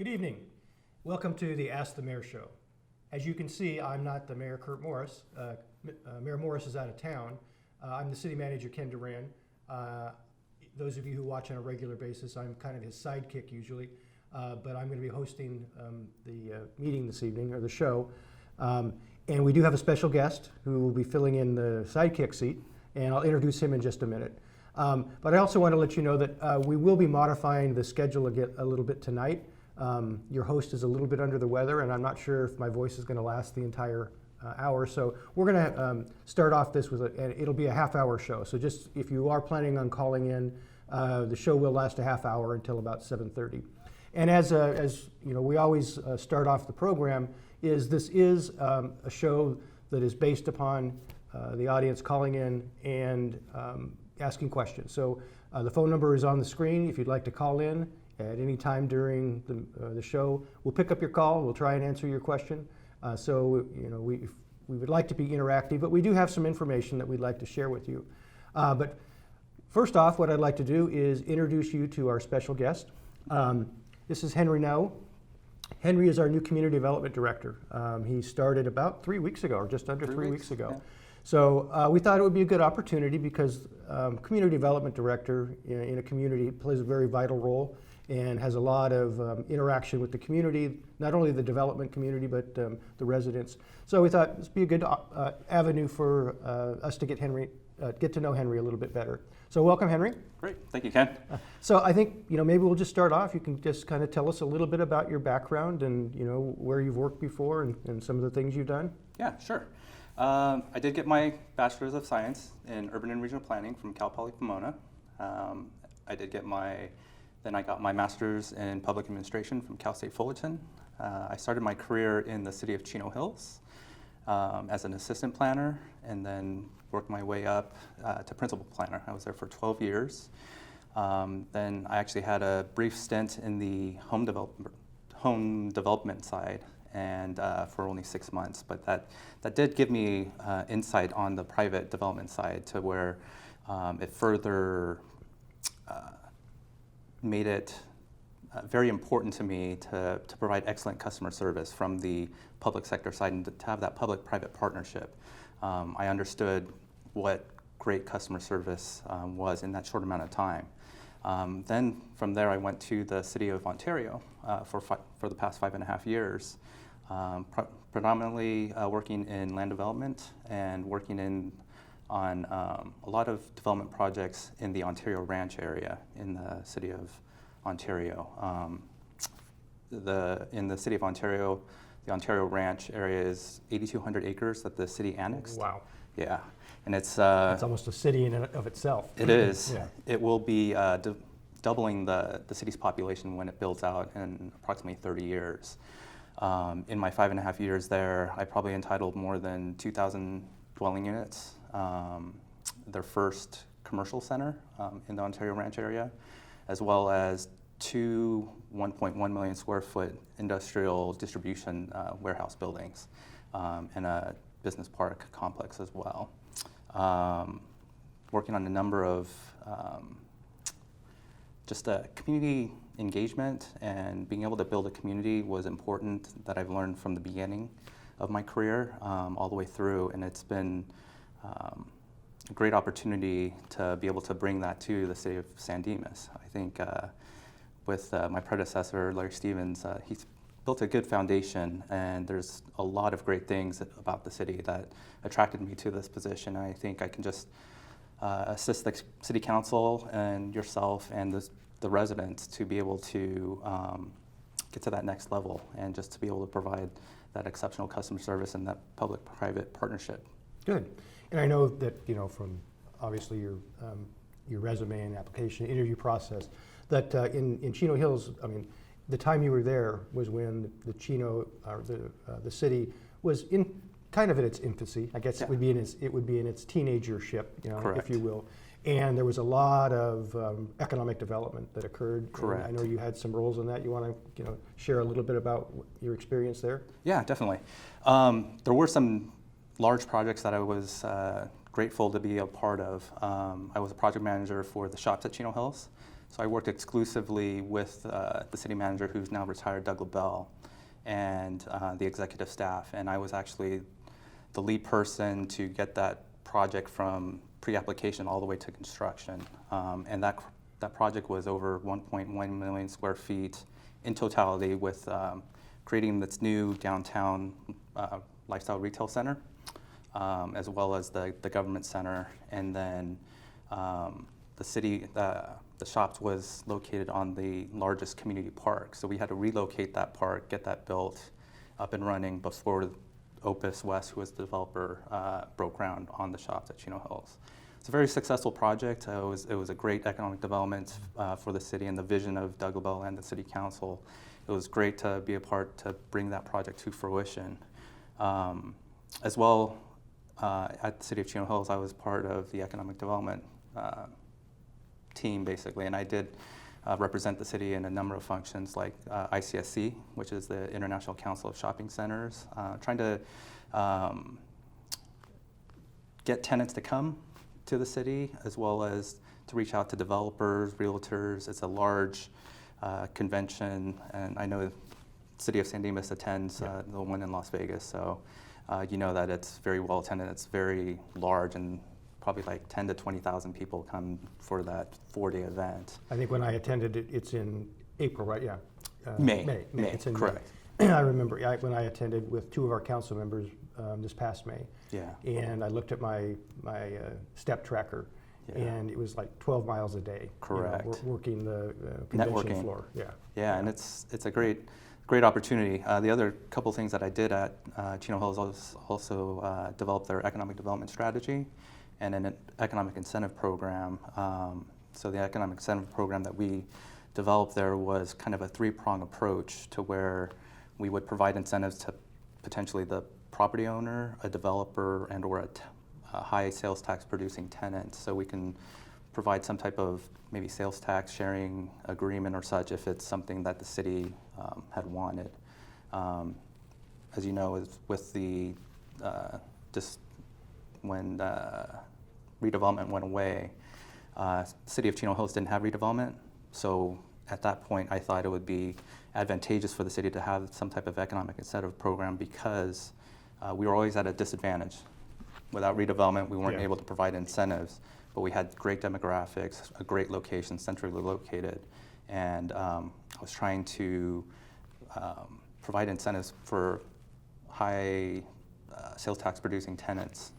Good evening. Welcome to the Ask the Mayor show. As you can see, I'm not the Mayor, Kurt Morris. Mayor Morris is out of town. I'm the city manager, Ken Duran. Those of you who watch on a regular basis, I'm kind of his sidekick usually, but I'm going to be hosting the meeting this evening, or the show. And we do have a special guest who will be filling in the sidekick seat, and I'll introduce him in just a minute. But I also want to let you know that we will be modifying the schedule a little bit tonight. Your host is a little bit under the weather, and I'm not sure if my voice is going to last the entire hour. So we're going to start off this with and it'll be a half-hour show. So just if you are planning on calling in, the show will last a half hour until about 7:30. And as you know, we always start off the program. This is a show that is based upon the audience calling in and asking questions. So the phone number is on the screen if you'd like to call in at any time during the show. We'll pick up your call. We'll try and answer your question. So you know, we would like to be interactive, but we do have some information that we'd like to share with you. But first off, what I'd like to do is introduce you to our special guest. This is Henry Now. Henry is our new Community Development Director. He started about 3 weeks ago, or just under 3 weeks ago. Yeah. So we thought it would be a good opportunity because Community Development Director in a community plays a very vital role and has a lot of interaction with the community, not only the development community, but the residents. So we thought this would be a good avenue for us to get to know Henry a little bit better. So welcome, Henry. Great, thank you, Ken. So I think, you know, maybe we'll just start off. You can just kind of tell us a little bit about your background and, you know, where you've worked before and some of the things you've done. Yeah, sure. I did get my Bachelor's of Science in Urban and Regional Planning from Cal Poly Pomona. Then I got my Master's in Public Administration from Cal State Fullerton. I started my career in the city of Chino Hills as an assistant planner, and then worked my way up to principal planner. I was there for 12 years. Then I actually had a brief stint in the home development side, and for only 6 months. But that did give me insight on the private development side, to where it further made it very important to me to provide excellent customer service from the public sector side, and to have that public-private partnership. I understood what great customer service was in that short amount of time. Then from there I went to the City of Ontario for the past 5.5 years, predominantly working in land development and working on a lot of development projects in the Ontario Ranch area in the City of Ontario. In the City of Ontario, the Ontario Ranch area is 8,200 acres that the city annexed. Wow. Yeah, and it's almost a city in and of itself. It is. Yeah. It will be doubling the city's population when it builds out in approximately 30 years. In my 5.5 years there, I probably entitled more than 2,000 dwelling units. Their first commercial center in the Ontario Ranch area, as well as 2 1.1 million square foot industrial distribution warehouse buildings, and a business park complex as well. Working on a number of community engagement, and being able to build a community was important, that I've learned from the beginning of my career all the way through, and it's been a great opportunity to be able to bring that to the city of San Dimas. I think with my predecessor, Larry Stevens, he's built a good foundation, and there's a lot of great things about the city that attracted me to this position. I think I can just assist the city council and yourself and the residents to be able to get to that next level, and just to be able to provide that exceptional customer service and that public-private partnership. Good. And I know that, you know, from obviously your resume and application interview process, that in Chino Hills, I mean, the time you were there was when the Chino, or the city, was in kind of in its infancy. I guess. Yeah. It would be in its teenagership, you know, Correct. if you will. And there was a lot of economic development that occurred. Correct. And I know you had some roles in that. You want to, you know, share a little bit about your experience there? Yeah, definitely. There were some large projects that I was grateful to be a part of. I was a project manager for the shops at Chino Hills, so I worked exclusively with the city manager, who's now retired, Doug LaBelle, and the executive staff. And I was actually the lead person to get that project from pre-application all the way to construction. And that project was over 1.1 million square feet in totality, with creating this new downtown lifestyle retail center, as well as the government center. And then the shops was located on the largest community park. So we had to relocate that park, get that built up and running before Opus West, who was the developer, broke ground on the shops at Chino Hills. It's a very successful project. It was a great economic development for the city and the vision of Doug LaBelle and the city council. It was great to be a part to bring that project to fruition. As well, at the city of Chino Hills, I was part of the economic development team, basically, and I did represent the city in a number of functions, like ICSC, which is the International Council of Shopping Centers, trying to get tenants to come to the city, as well as to reach out to developers, realtors. It's a large convention, and I know the city of San Dimas attends the one in Las Vegas, so you know that it's very well attended. It's very large, and probably like 10 to 20,000 people come for that 4-day event. I think when I attended it, it's in April, right? Yeah. May. It's in Correct. May. I remember when I attended with 2 of our council members this past May. Yeah. And I looked at my step tracker, and it was like 12 miles a day. Correct. You know, working the convention Networking. floor. Yeah. Yeah, and it's a great opportunity. The other couple things that I did at Chino Hills was also develop their economic development strategy and an economic incentive program. So the economic incentive program that we developed there was kind of a 3-prong approach, to where we would provide incentives to potentially the property owner, a developer, and or a high sales tax producing tenant. So we can provide some type of maybe sales tax sharing agreement or such if it's something that the city had wanted. As you know, with the just when redevelopment went away, the city of Chino Hills didn't have redevelopment. So at that point, I thought it would be advantageous for the city to have some type of economic incentive program, because we were always at a disadvantage. Without redevelopment, we weren't able to provide incentives, but we had great demographics, a great location, centrally located, and I was trying to provide incentives for high sales tax producing tenants,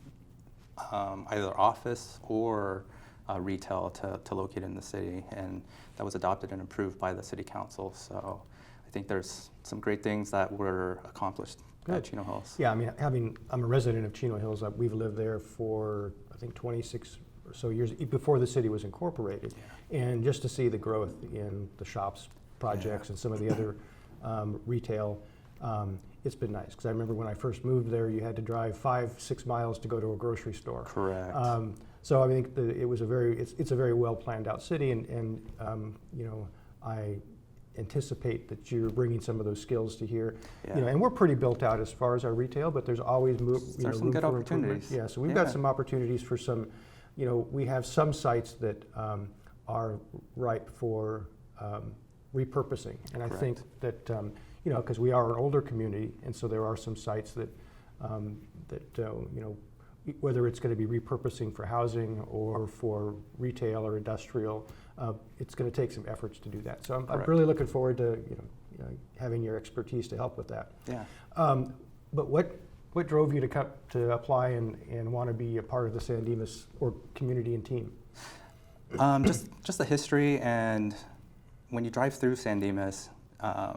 either office or retail, to locate in the city, and that was adopted and approved by the city council. So I think there's some great things that were accomplished at Chino Hills. Yeah, I mean, I'm a resident of Chino Hills. We've lived there for, I think, 26 or so years before the city was incorporated. And just to see the growth in the shops projects and some of the other retail, it's been nice. Because I remember when I first moved there, you had to drive 5-6 miles to go to a grocery store. Correct. So I think it was it's a very well planned out city, and you know, I anticipate that you're bringing some of those skills to here. You know, and we're pretty built out as far as our retail, but there's always there's some good opportunities. Yeah, so we've got some opportunities for some. You know, we have some sites that are ripe for repurposing, and I think that you know, because we are an older community, and so there are some sites that you know, whether it's going to be repurposing for housing or for retail or industrial, it's going to take some efforts to do that. So I'm really looking forward to you know, having your expertise to help with that. Yeah. But what drove you to apply and want to be a part of the San Dimas or community and team? Just the history, and when you drive through San Dimas, the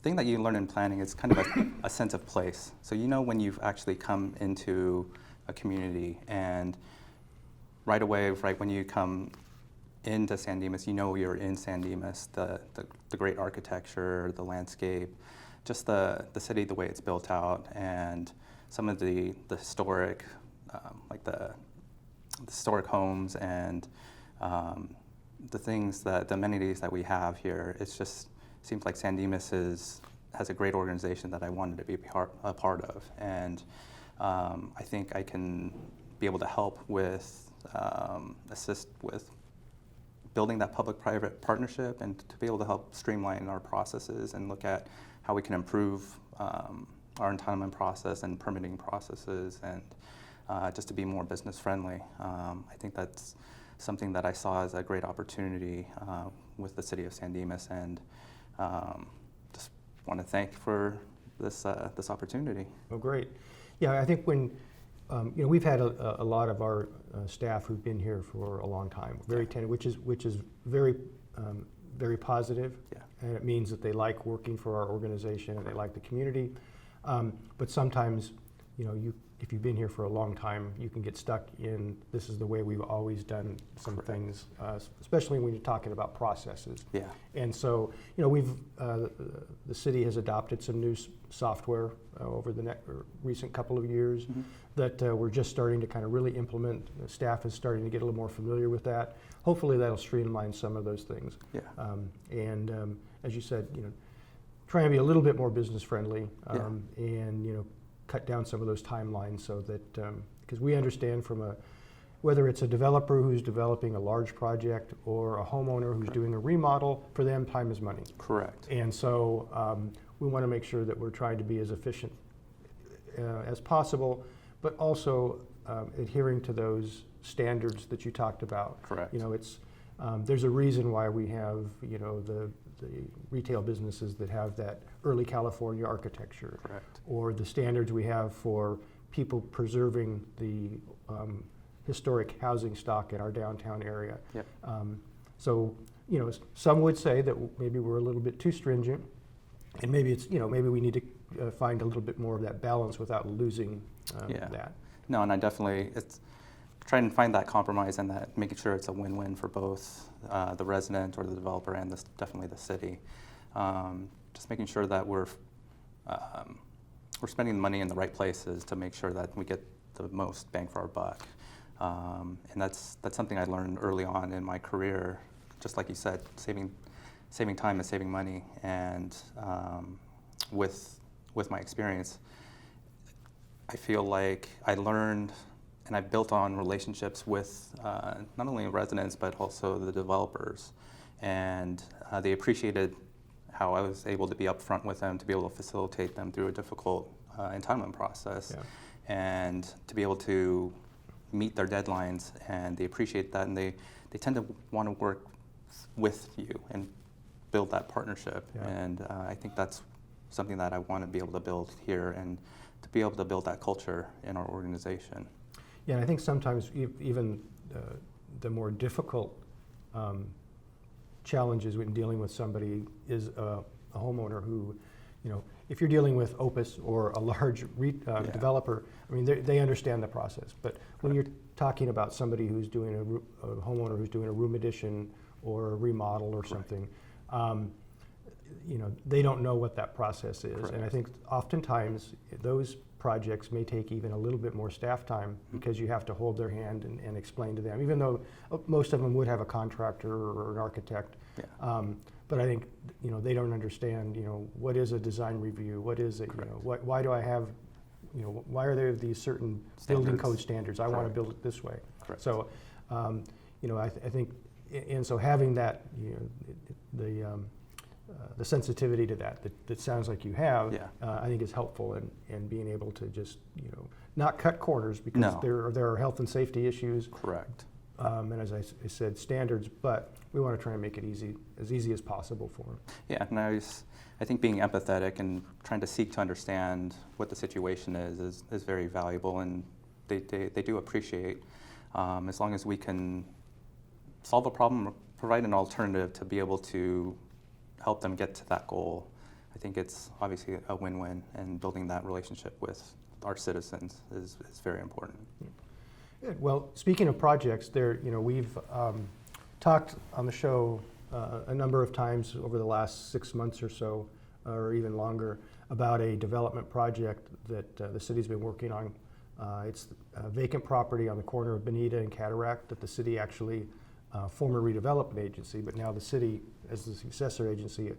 thing that you learn in planning is kind of a sense of place. So you know when you've actually come into a community, and right away, right when you come into San Dimas, you know you're in San Dimas. The great architecture, the landscape, just the city, the way it's built out, and some of the historic, like the historic homes and the things the amenities that we have here. It's just seems like San Dimas has a great organization that I wanted to be a part of, and I think I can be able to help with, assist with building that public-private partnership, and to be able to help streamline our processes and look at how we can improve our entitlement process and permitting processes, and just to be more business friendly. I think that's something that I saw as a great opportunity with the city of San Dimas, and just want to thank for this opportunity. Oh, great. Yeah, I think when, we've had a lot of our staff who've been here for a long time, very tenured, which is very, very positive. Yeah. And it means that they like working for our organization and they like the community. But sometimes, if you've been here for a long time, you can get stuck in, this is the way we've always done some Correct. things, especially when you're talking about processes. Yeah. And so, the city has adopted some new software over the recent couple of years Mm-hmm. that we're just starting to kind of really implement. The staff is starting to get a little more familiar with that. Hopefully that'll streamline some of those things. Yeah. As you said, trying to be a little bit more business friendly, Yeah. and cut down some of those timelines so that, because we understand whether it's a developer who's developing a large project or a homeowner who's doing a remodel, for them time is money. Correct. And so we want to make sure that we're trying to be as efficient as possible, but also adhering to those standards that you talked about. Correct. There's a reason why we have the retail businesses that have that early California architecture. Correct. Or the standards we have for people preserving the historic housing stock in our downtown area. Yep. So, some would say that maybe we're a little bit too stringent, and maybe it's, maybe we need to find a little bit more of that balance without losing Yeah. that. No, and I definitely, it's trying to find that compromise and that making sure it's a win-win for both the resident or the developer and definitely the city. Just making sure that we're spending the money in the right places to make sure that we get the most bang for our buck. And that's something I learned early on in my career. Just like you said, saving time is saving money. And with my experience, I feel like I learned and I built on relationships with not only residents but also the developers, and they appreciated how I was able to be upfront with them, to be able to facilitate them through a difficult entitlement process, Yeah. and to be able to meet their deadlines, and they appreciate that, and they tend to want to work with you and build that partnership. Yeah. And I think that's something that I want to be able to build here, and to be able to build that culture in our organization. Yeah, and I think sometimes even the more difficult challenges when dealing with somebody is a homeowner who, if you're dealing with Opus or a large developer, I mean, they understand the process. But when you're talking about somebody who's doing a homeowner who's doing a room addition or a remodel or something, they don't know what that process is. Correct. And I think oftentimes those projects may take even a little bit more staff time because you have to hold their hand and explain to them, even though most of them would have a contractor or an architect. Yeah. But I think, they don't understand, what is a design review? What is it, why do I have, why are there these certain building Standards. code standards? I want to Correct. build it this way. Correct. So, I think, and so having that, the sensitivity to that sounds like you have, Yeah. I think is helpful in being able to just, not cut corners because No. there are health and safety issues. Correct. And as I said, standards, but we want to try and make it as easy as possible for them. Yeah, and I think being empathetic and trying to seek to understand what the situation is very valuable, and they do appreciate, as long as we can solve a problem, provide an alternative to be able to help them get to that goal. I think it's obviously a win-win, and building that relationship with our citizens is very important. Good. Well, speaking of projects, we've talked on the show a number of times over the last 6 months or so, or even longer, about a development project that the city's been working on. It's a vacant property on the corner of Bonita and Cataract that the city actually, former redevelopment agency, but now the city, as the successor agency,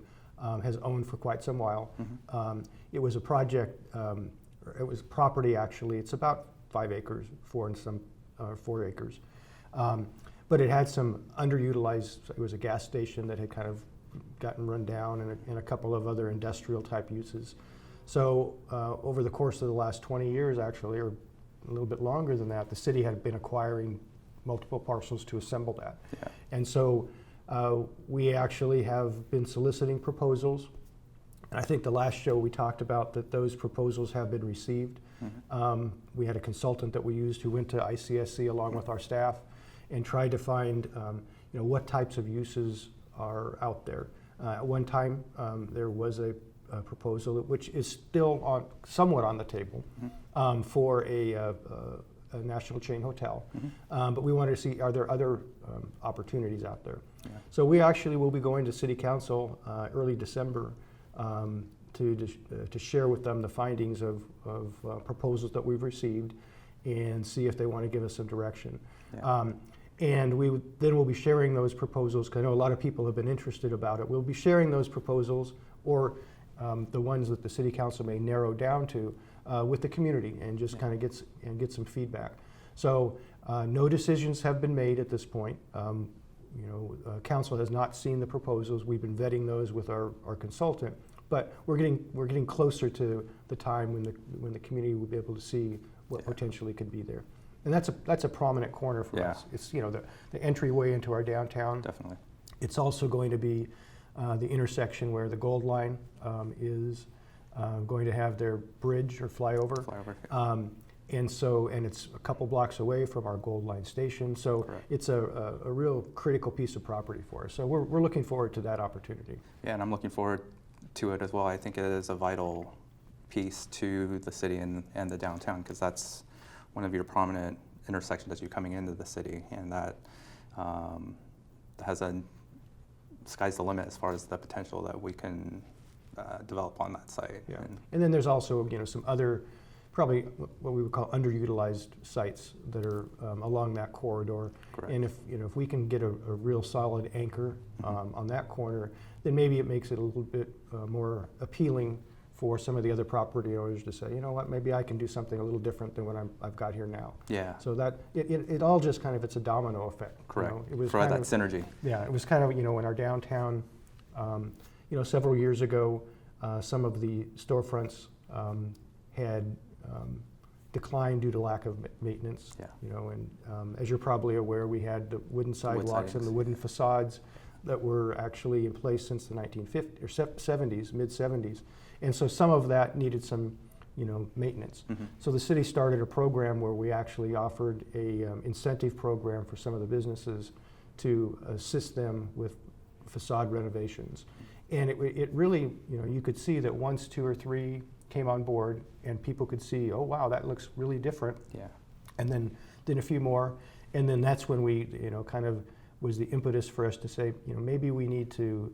has owned for quite some while. Mm-hmm. It was a project, it was property actually, it's about 5 acres, 4 and some 4 acres. But it had some underutilized, it was a gas station that had kind of gotten run down, and a couple of other industrial type uses. So over the course of the last 20 years, actually, or a little bit longer than that, the city had been acquiring multiple parcels to assemble that. Yeah. And so we actually have been soliciting proposals. And I think the last show we talked about that those proposals have been received. Mm-hmm. We had a consultant that we used who went to ICSC along with our staff and tried to find what types of uses are out there. At one time, there was a proposal which is still somewhat on the table, mm-hmm. For a national chain hotel. Mm-hmm. But we wanted to see, are there other opportunities out there? Yeah. So we actually will be going to City Council early December to share with them the findings of proposals that we've received and see if they want to give us some direction. Yeah. And then we'll be sharing those proposals, because I know a lot of people have been interested about it. We'll be sharing those proposals, or the ones that the City Council may narrow down to, with the community, and just kind of get some feedback. So no decisions have been made at this point. Council has not seen the proposals. We've been vetting those with our consultant, but we're getting closer to the time when the community will be able to see what potentially could be there. And that's a prominent corner for us. It's the entryway into our downtown. Definitely. It's also going to be the intersection where the Gold Line is going to have their bridge or flyover. And it's a couple blocks away from our Gold Line station. So correct. It's a real critical piece of property for us. So we're looking forward to that opportunity. Yeah, and I'm looking forward to it as well. I think it is a vital piece to the city and the downtown, because that's one of your prominent intersections as you're coming into the city, and that has sky's the limit as far as the potential that we can develop on that site. Yeah. And then there's also some other, probably what we would call underutilized sites that are along that corridor. Correct. And if we can get a real solid anchor on that corner, then maybe it makes it a little bit more appealing for some of the other property owners to say, you know what, maybe I can do something a little different than what I've got here now. Yeah. So that it all just kind of, it's a domino effect. Correct. It was for that synergy. Yeah, it was kind of in our downtown. Several years ago, some of the storefronts had declined due to lack of maintenance. Yeah. And as you're probably aware, we had the wooden sidewalks and the wooden facades that were actually in place since the 1950s or 70s, mid 70s. And so some of that needed some, maintenance. Mm-hmm. So the city started a program where we actually offered a incentive program for some of the businesses to assist them with facade renovations. And it really, you could see that once 2 or 3 came on board, and people could see, oh wow, that looks really different. Yeah. And then a few more, and then that's when we, kind of was the impetus for us to say, maybe we need to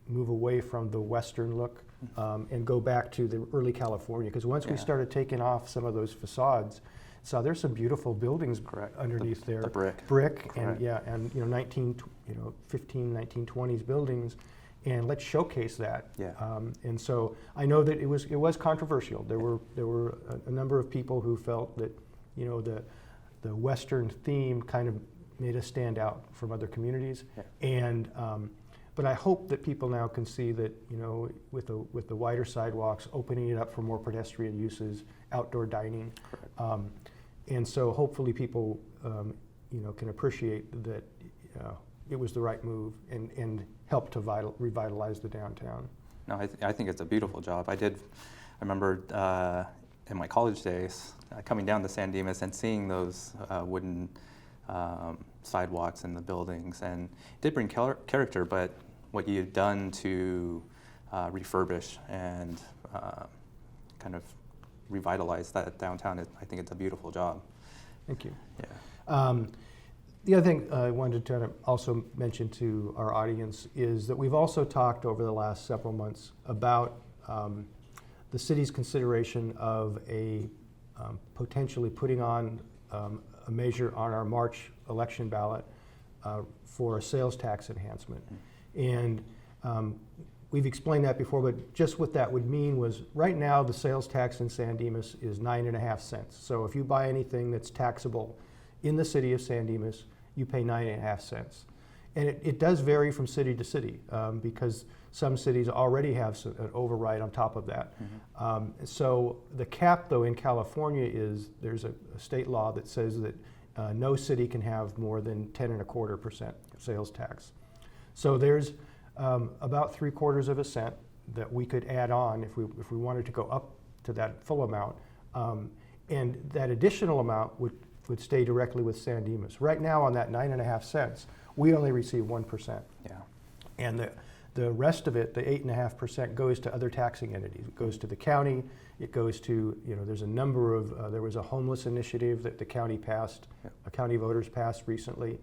move away from the Western look and go back to the early California. Because once we started taking off some of those facades, so there's some beautiful buildings underneath there. The brick, and and 1920s buildings, and let's showcase that. Yeah. And so I know that it was controversial. There were a number of people who felt that the Western theme kind of made us stand out from other communities. Yeah. And but I hope that people now can see that with the wider sidewalks, opening it up for more pedestrian uses, outdoor dining, and so hopefully people can appreciate that it was the right move and help to revitalize the downtown. No, I think it's a beautiful job. I remember in my college days coming down to San Dimas and seeing those wooden sidewalks in the buildings, and it did bring character, but what you've done to refurbish and kind of revitalize that downtown, I think it's a beautiful job. Thank you. Yeah. The other thing I wanted to also mention to our audience is that we've also talked over the last several months about the city's consideration of potentially putting on a measure on our March election ballot for a sales tax enhancement. And we've explained that before, but just what that would mean was, right now the sales tax in San Dimas is 9.5 cents. So if you buy anything that's taxable in the city of San Dimas, you pay 9.5 cents. And it does vary from city to city because some cities already have an override on top of that. So the cap, though, in California is there's a state law that says that no city can have more than 10.25% sales tax. So there's about 3/4 cent that we could add on if we wanted to go up to that full amount. And that additional amount would stay directly with San Dimas. Right now on that 9.5 cents, we only receive 1%. Yeah. And the rest of it, the 8.5%, goes to other taxing entities. It goes to the county. It goes to, there's a number of, there was a homeless initiative that the county passed, county voters passed recently.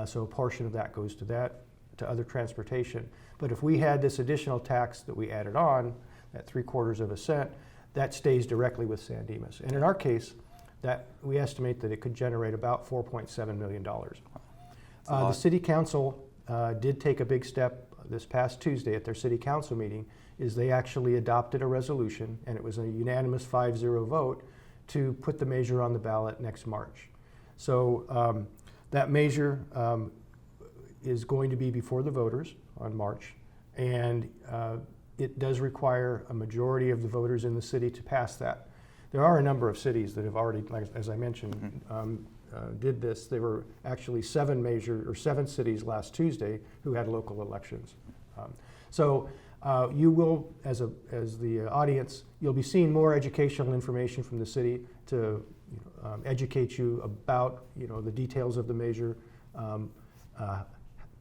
So a portion of that goes to that, to other transportation. But if we had this additional tax that we added on, that 3/4 cent, that stays directly with San Dimas. And in our case, that we estimate that it could generate about $4.7 million. The city council did take a big step this past Tuesday at their city council meeting, is they actually adopted a resolution, and it was a unanimous 5-0 vote to put the measure on the ballot next March. So that measure is going to be before the voters on March, and it does require a majority of the voters in the city to pass that. There are a number of cities that have already, like, as I mentioned, did this. There were actually 7 cities last Tuesday who had local elections. So you will, as the audience, you'll be seeing more educational information from the city to educate you about the details of the measure,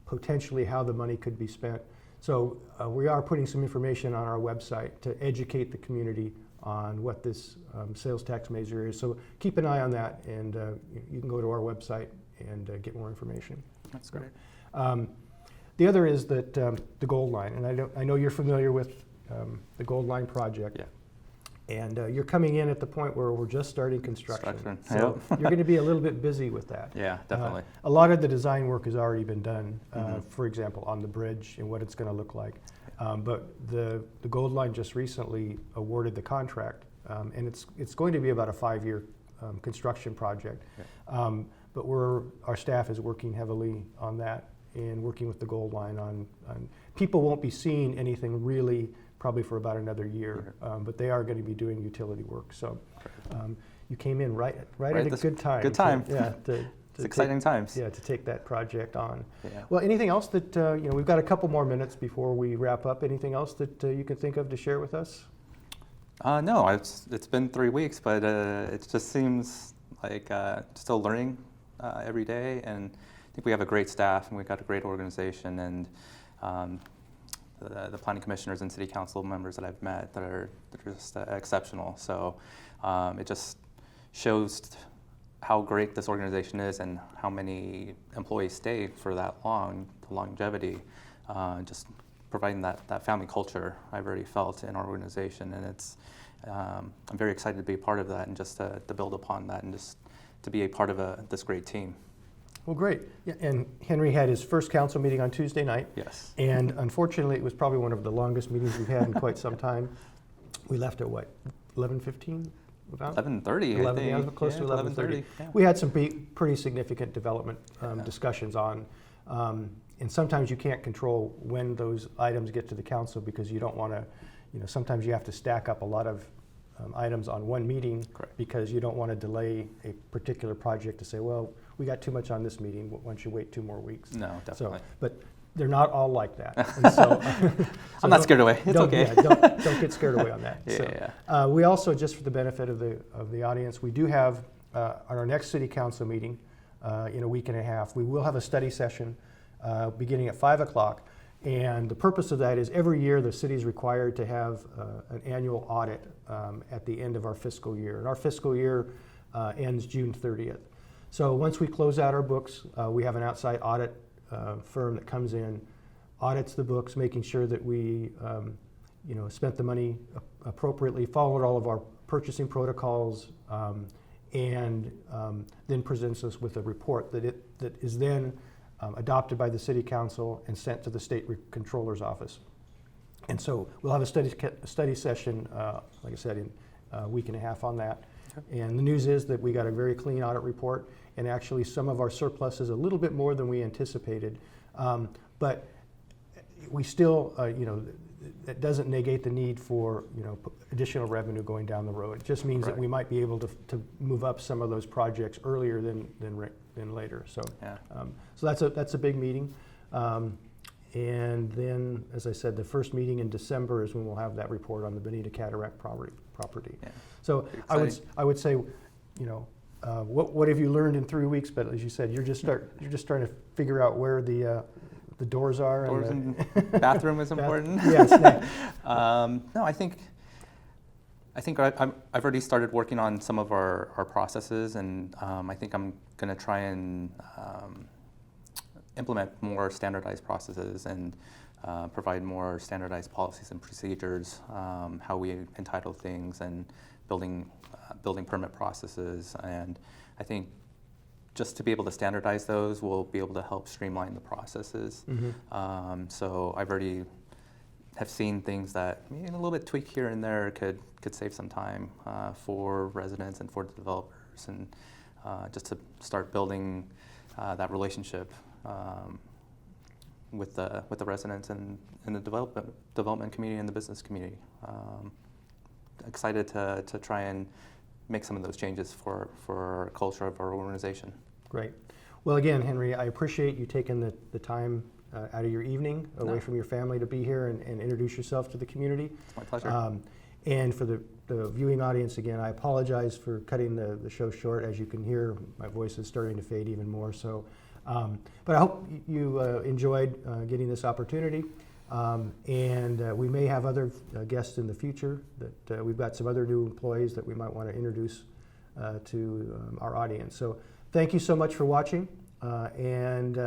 potentially how the money could be spent. So we are putting some information on our website to educate the community on what this sales tax measure is. So keep an eye on that, and you can go to our website and get more information. That's great. The other is that the Gold Line, and I know you're familiar with the Gold Line project. Yeah. And you're coming in at the point where we're just starting construction. So Yep. you're going to be a little bit busy with that. Yeah, definitely. A lot of the design work has already been done, for example, on the bridge and what it's going to look like. But the Gold Line just recently awarded the contract, and it's going to be about a 5-year construction project. Okay. But our staff is working heavily on that and working with the Gold Line on people won't be seeing anything really probably for about another year, but they are going to be doing utility work. So you came in right at a good time. Good time. It's exciting times. Yeah, to take that project on. Yeah. Well, anything else that, we've got a couple more minutes before we wrap up. Anything else that you can think of to share with us? No, it's been 3 weeks, but it just seems like still learning every day, and I think we have a great staff and we've got a great organization, and the planning commissioners and city council members that I've met that are just exceptional. So it just shows how great this organization is and how many employees stay for that long, the longevity, just providing that family culture I've already felt in our organization. And it's, I'm very excited to be a part of that and just to build upon that and just to be a part of this great team. Well, great. Yeah, and Henry had his first council meeting on Tuesday night. Yes. And unfortunately, it was probably one of the longest meetings we've had in quite some time. We left at what, 11:15? About 11:30, 11, I think. yeah, close to 11:30. Yeah. We had some pretty significant development discussions on, and sometimes you can't control when those items get to the council because you don't want to, sometimes you have to stack up a lot of items on one meeting. Correct. Because you don't want to delay a particular project to say, well, we got too much on this meeting, why don't you wait 2 more weeks? No, definitely. So, but they're not all like that. And so, I'm not scared away. It's okay. Yeah, don't get scared away on that. Yeah. We also, just for the benefit of the audience, we do have on our next city council meeting in a week and a half, we will have a study session beginning at 5 o'clock. And the purpose of that is every year the city is required to have an annual audit at the end of our fiscal year. And our fiscal year ends June 30th. So once we close out our books, we have an outside audit firm that comes in, audits the books, making sure that we spent the money appropriately, followed all of our purchasing protocols, and then presents us with a report that is then adopted by the city council and sent to the state controller's office. And so we'll have a study session, like I said, in a week and a half on that. Okay. And the news is that we got a very clean audit report. and actually some of our surplus is a little bit more than we anticipated. But we still, that doesn't negate the need for, additional revenue going down the road. It just means that we might be able to move up some of those projects earlier than later. So, Yeah. so that's a big meeting. And then, as I said, the first meeting in December is when we'll have that report on the Bonita Cataract property. Yeah. So I would say, what have you learned in 3 weeks? But as you said, you're just starting to figure out where the doors are. Doors and bathroom is important. Yes. No, I think I've already started working on some of our processes, and I think I'm going to try and implement more standardized processes and provide more standardized policies and procedures, how we entitle things and building permit processes. And I think just to be able to standardize those will be able to help streamline the processes. Mm-hmm. So I've already have seen things that a little bit tweak here and there could save some time for residents and for the developers, and just to start building that relationship with the residents and the development community and the business community. Excited to try and make some of those changes for our culture of our organization. Great. Well, again, Henry, I appreciate you taking the time out of your evening away from your family to be here and introduce yourself to the community. It's my pleasure. And for the viewing audience, again, I apologize for cutting the show short. As you can hear, my voice is starting to fade even more. So, but I hope you enjoyed getting this opportunity. And we may have other guests in the future. That we've got some other new employees that we might want to introduce to our audience. So thank you so much for watching, and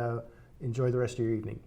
enjoy the rest of your evening.